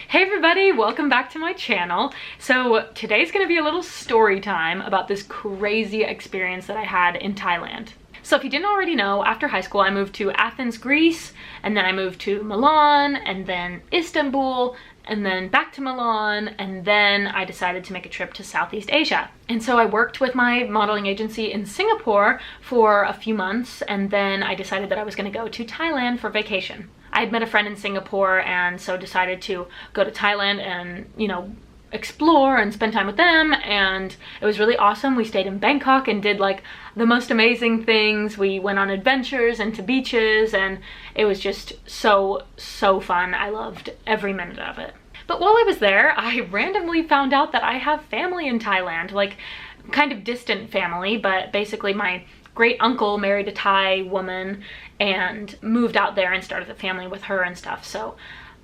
Hey everybody, welcome back to my channel. So today's gonna be a little story time about this crazy experience that I had in Thailand. So if you didn't already know, after high school I moved to Athens, Greece, and then I moved to Milan, and then Istanbul, and then back to Milan, and then I decided to make a trip to Southeast Asia. And so I worked with my modeling agency in Singapore for a few months, and then I decided that I was gonna go to Thailand for vacation. I had met a friend in Singapore and so decided to go to Thailand and, explore and spend time with them, and it was really awesome. We stayed in Bangkok and did like the most amazing things. We went on adventures and to beaches, and it was just so fun. I loved every minute of it. But while I was there, I randomly found out that I have family in Thailand, like kind of distant family, but basically my great uncle married a Thai woman and moved out there and started a family with her and stuff. So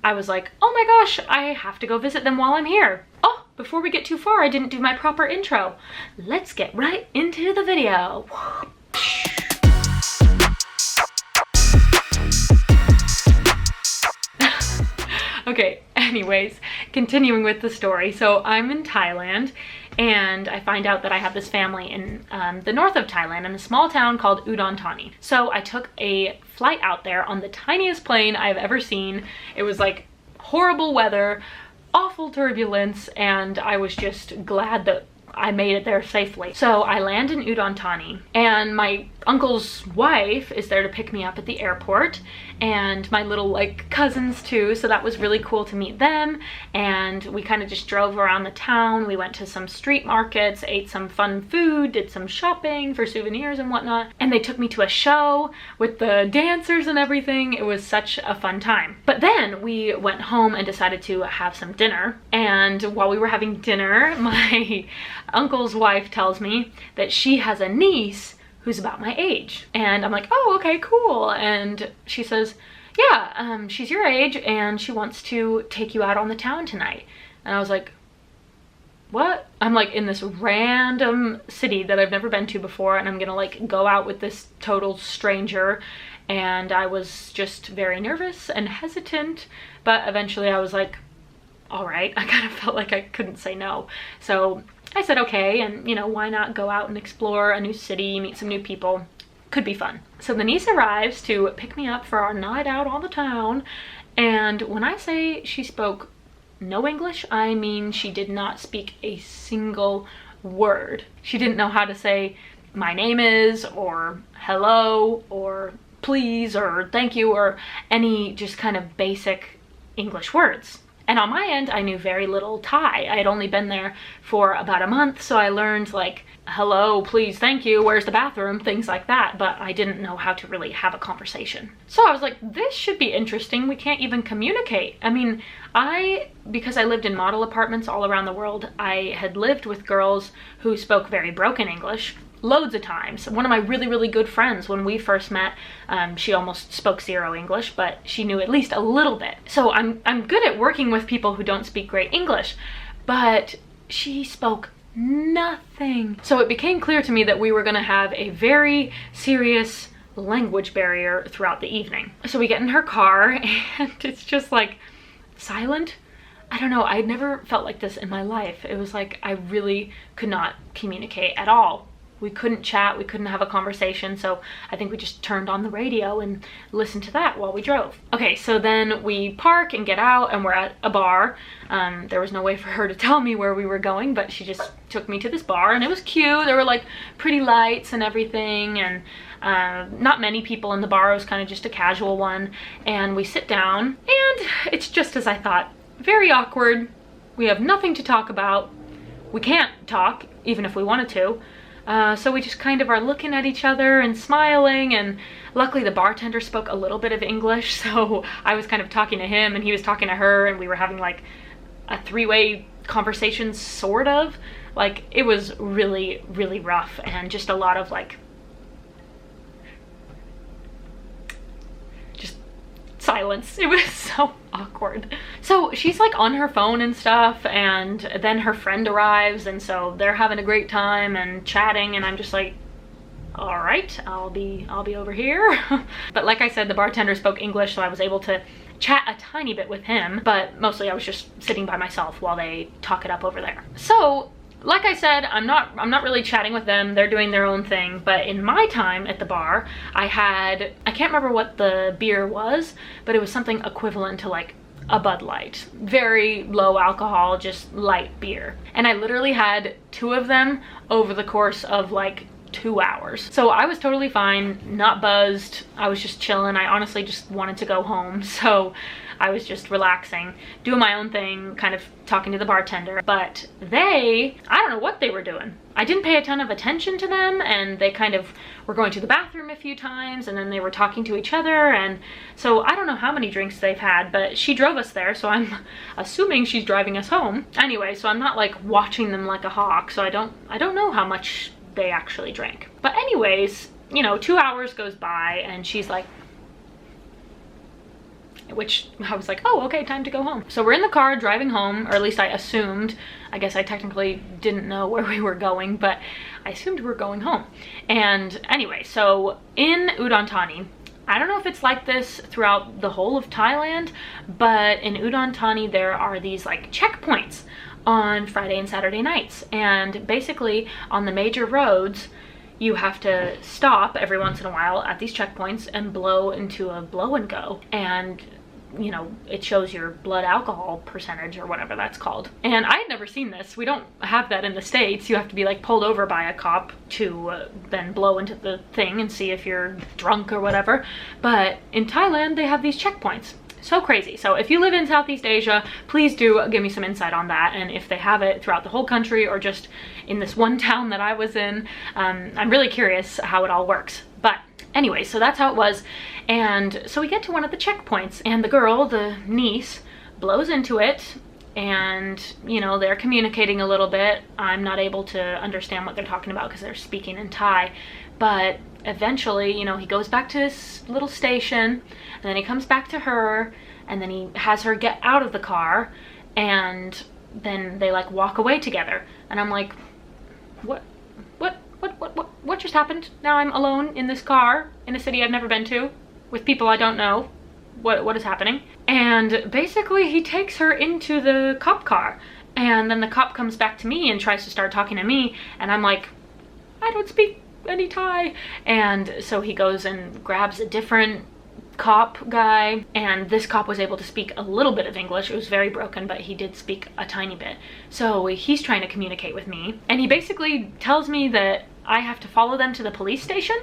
I was like, oh my gosh, I have to go visit them while I'm here. Oh, before we get too far, I didn't do my proper intro. Let's get right into the video. Okay, anyways, continuing with the story. So I'm in Thailand and I find out that I have this family in the north of Thailand in a small town called Udon Thani. So I took a flight out there on the tiniest plane I've ever seen. It was like horrible weather, awful turbulence, and I was just glad that I made it there safely. So I land in Udon Thani, and my uncle's wife is there to pick me up at the airport, and my little cousins too, so that was really cool to meet them. And we kind of just drove around the town. We went to some street markets, ate some fun food, did some shopping for souvenirs and whatnot, and they took me to a show with the dancers and everything. It was such a fun time. But then we went home and decided to have some dinner, and while we were having dinner, my uncle's wife tells me that she has a niece who's about my age. And I'm like, oh, okay, cool. And she says, yeah, she's your age and she wants to take you out on the town tonight. And I was like, what? I'm like in this random city that I've never been to before, and I'm gonna go out with this total stranger. And I was just very nervous and hesitant, but eventually I was like, all right. I kind of felt like I couldn't say no. So I said okay, and why not go out and explore a new city, meet some new people. Could be fun. So the niece arrives to pick me up for our night out on the town, and when I say she spoke no English, I mean she did not speak a single word. She didn't know how to say my name is, or hello, or please, or thank you, or any just kind of basic English words. And on my end, I knew very little Thai. I had only been there for about a month, so I learned hello, please, thank you, where's the bathroom, things like that, but I didn't know how to really have a conversation. So I was like, this should be interesting. We can't even communicate. I mean, because I lived in model apartments all around the world, I had lived with girls who spoke very broken English loads of times. One of my really good friends, when we first met, she almost spoke zero English, but she knew at least a little bit. So I'm good at working with people who don't speak great English, but she spoke nothing. So it became clear to me that we were gonna have a very serious language barrier throughout the evening. So we get in her car and it's just silent. I don't know, I'd never felt like this in my life. It was like I really could not communicate at all. We couldn't chat, we couldn't have a conversation, so I think we just turned on the radio and listened to that while we drove. Okay, so then we park and get out, and we're at a bar. There was no way for her to tell me where we were going, but she just took me to this bar, and it was cute. There were pretty lights and everything, and not many people in the bar. It was kind of just a casual one, and we sit down, and it's just as I thought. Very awkward. We have nothing to talk about. We can't talk, even if we wanted to. So we just kind of are looking at each other and smiling, and luckily the bartender spoke a little bit of English, so I was kind of talking to him and he was talking to her, and we were having a three-way conversation, sort of. It was really rough, and just a lot of just silence. It was so awkward. So she's on her phone and stuff, and then her friend arrives, and so they're having a great time and chatting, and I'm just like, all right, I'll be over here. But like I said, the bartender spoke English, so I was able to chat a tiny bit with him, but mostly I was just sitting by myself while they talk it up over there. So like I said, I'm not really chatting with them. They're doing their own thing. But in my time at the bar, I can't remember what the beer was, but it was something equivalent to like a Bud Light. Very low alcohol, just light beer. And I literally had 2 of them over the course of like 2 hours. So I was totally fine, not buzzed. I was just chilling. I honestly just wanted to go home. So I was just relaxing, doing my own thing, kind of talking to the bartender. But I don't know what they were doing. I didn't pay a ton of attention to them, and they kind of were going to the bathroom a few times, and then they were talking to each other. And so I don't know how many drinks they've had, but she drove us there, so I'm assuming she's driving us home. Anyway, so I'm not like watching them like a hawk, so I don't know how much they actually drank. But anyways, you know, 2 hours goes by and she's like, which I was like, oh, okay, time to go home. So we're in the car driving home, or at least I assumed. I guess I technically didn't know where we were going, but I assumed we were going home. And anyway, so in Udon Thani, I don't know if it's like this throughout the whole of Thailand, but in Udon Thani there are these like checkpoints on Friday and Saturday nights. And basically on the major roads, you have to stop every once in a while at these checkpoints and blow into a blow and go. And you know, it shows your blood alcohol percentage or whatever that's called. And I had never seen this. We don't have that in the States. You have to be like pulled over by a cop to then blow into the thing and see if you're drunk or whatever. But in Thailand, they have these checkpoints. So crazy. So if you live in Southeast Asia, please do give me some insight on that, and if they have it throughout the whole country or just in this one town that I was in. I'm really curious how it all works. But anyway, so that's how it was. And so we get to one of the checkpoints, and the girl, the niece, blows into it, and you know, they're communicating a little bit. I'm not able to understand what they're talking about because they're speaking in Thai, but eventually, you know, he goes back to his little station, and then he comes back to her, and then he has her get out of the car, and then they like walk away together. And I'm like, what just happened? Now I'm alone in this car in a city I've never been to with people I don't know. What is happening? And basically he takes her into the cop car, and then the cop comes back to me and tries to start talking to me, and I'm like, I don't speak any Thai. And so he goes and grabs a different cop guy, and this cop was able to speak a little bit of English. It was very broken, but he did speak a tiny bit. So he's trying to communicate with me, and he basically tells me that I have to follow them to the police station.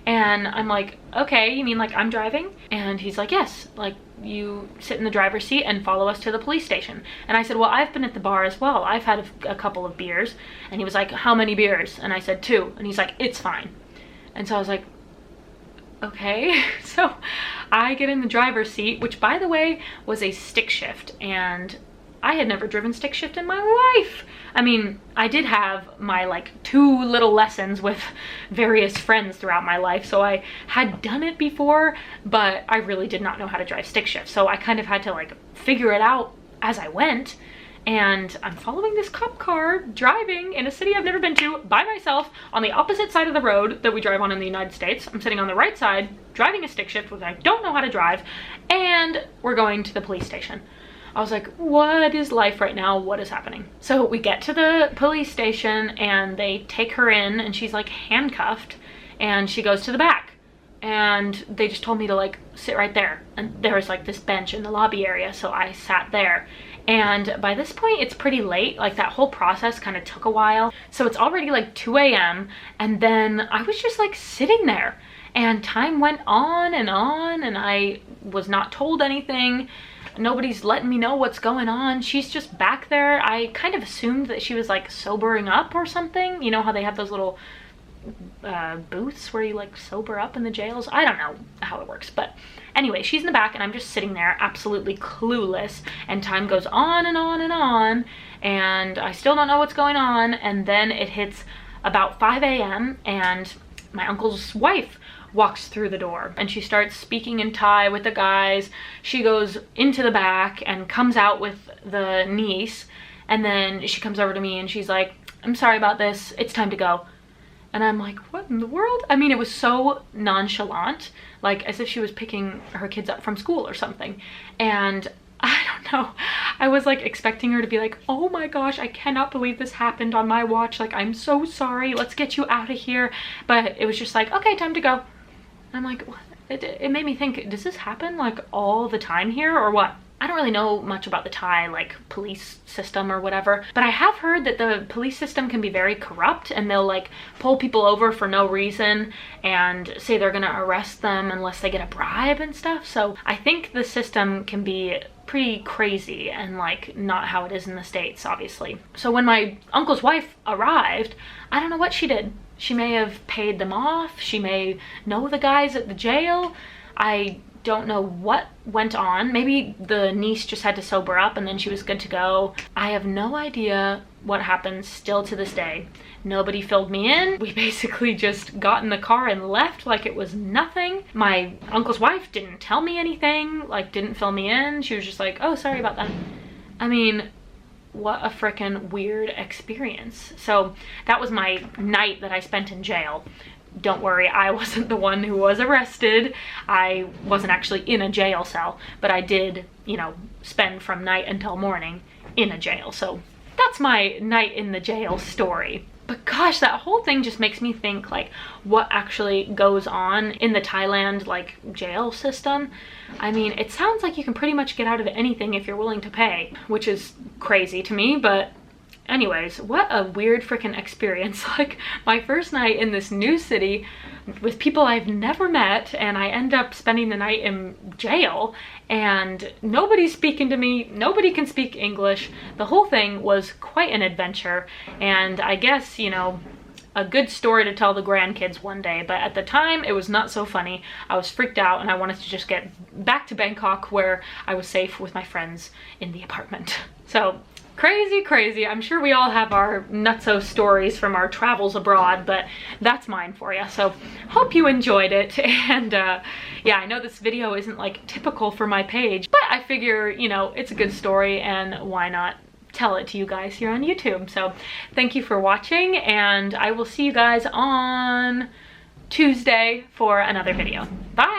And I'm like, okay, you mean like I'm driving? And he's like, yes, like you sit in the driver's seat and follow us to the police station. And I said, well, I've been at the bar as well. I've had a couple of beers. And he was like, how many beers? And I said 2. And he's like, it's fine. And so I was like, okay. So I get in the driver's seat, which by the way was a stick shift, and I had never driven stick shift in my life. I mean, I did have my like 2 little lessons with various friends throughout my life, so I had done it before, but I really did not know how to drive stick shift. So I kind of had to like figure it out as I went. And I'm following this cop car driving in a city I've never been to by myself on the opposite side of the road that we drive on in the United States. I'm sitting on the right side driving a stick shift, which I don't know how to drive, and we're going to the police station. I was like, what is life right now? What is happening? So we get to the police station and they take her in, and she's like handcuffed, and she goes to the back. And they just told me to like sit right there. And there was like this bench in the lobby area, so I sat there. And by this point, it's pretty late. Like that whole process kind of took a while. So it's already like 2 a.m. And then I was just like sitting there, and time went on, and I was not told anything. Nobody's letting me know what's going on. She's just back there. I kind of assumed that she was like sobering up or something. You know how they have those little booths where you like sober up in the jails? I don't know how it works, but anyway, she's in the back and I'm just sitting there absolutely clueless, and time goes on and on and on, and I still don't know what's going on. And then it hits about 5 a.m. and my uncle's wife walks through the door, and she starts speaking in Thai with the guys. She goes into the back and comes out with the niece, and then she comes over to me and she's like, I'm sorry about this, it's time to go. And I'm like, what in the world? I mean, it was so nonchalant, like as if she was picking her kids up from school or something. And I don't know, I was like expecting her to be like, oh my gosh, I cannot believe this happened on my watch. Like, I'm so sorry, let's get you out of here. But it was just like, okay, time to go. I'm like, what? It made me think, does this happen like all the time here or what? I don't really know much about the Thai like police system or whatever, but I have heard that the police system can be very corrupt and they'll like pull people over for no reason and say they're gonna arrest them unless they get a bribe and stuff. So I think the system can be pretty crazy and like not how it is in the States, obviously. So when my uncle's wife arrived, I don't know what she did. She may have paid them off. She may know the guys at the jail. I don't know what went on. Maybe the niece just had to sober up and then she was good to go. I have no idea what happened still to this day. Nobody filled me in. We basically just got in the car and left like it was nothing. My uncle's wife didn't tell me anything, like didn't fill me in. She was just like, oh, sorry about that. I mean, what a freaking weird experience. So that was my night that I spent in jail. Don't worry, I wasn't the one who was arrested. I wasn't actually in a jail cell, but I did, you know, spend from night until morning in a jail. So that's my night in the jail story. But gosh, that whole thing just makes me think like what actually goes on in the Thailand like jail system. I mean, it sounds like you can pretty much get out of anything if you're willing to pay, which is crazy to me, but anyways, what a weird freaking experience. Like my first night in this new city with people I've never met, and I end up spending the night in jail and nobody's speaking to me, nobody can speak English. The whole thing was quite an adventure, and I guess, you know, a good story to tell the grandkids one day, but at the time it was not so funny. I was freaked out and I wanted to just get back to Bangkok where I was safe with my friends in the apartment. So crazy, crazy. I'm sure we all have our nutso stories from our travels abroad, but that's mine for you. So hope you enjoyed it. And yeah, I know this video isn't like typical for my page, but I figure, you know, it's a good story and why not tell it to you guys here on YouTube. So thank you for watching, and I will see you guys on Tuesday for another video. Bye.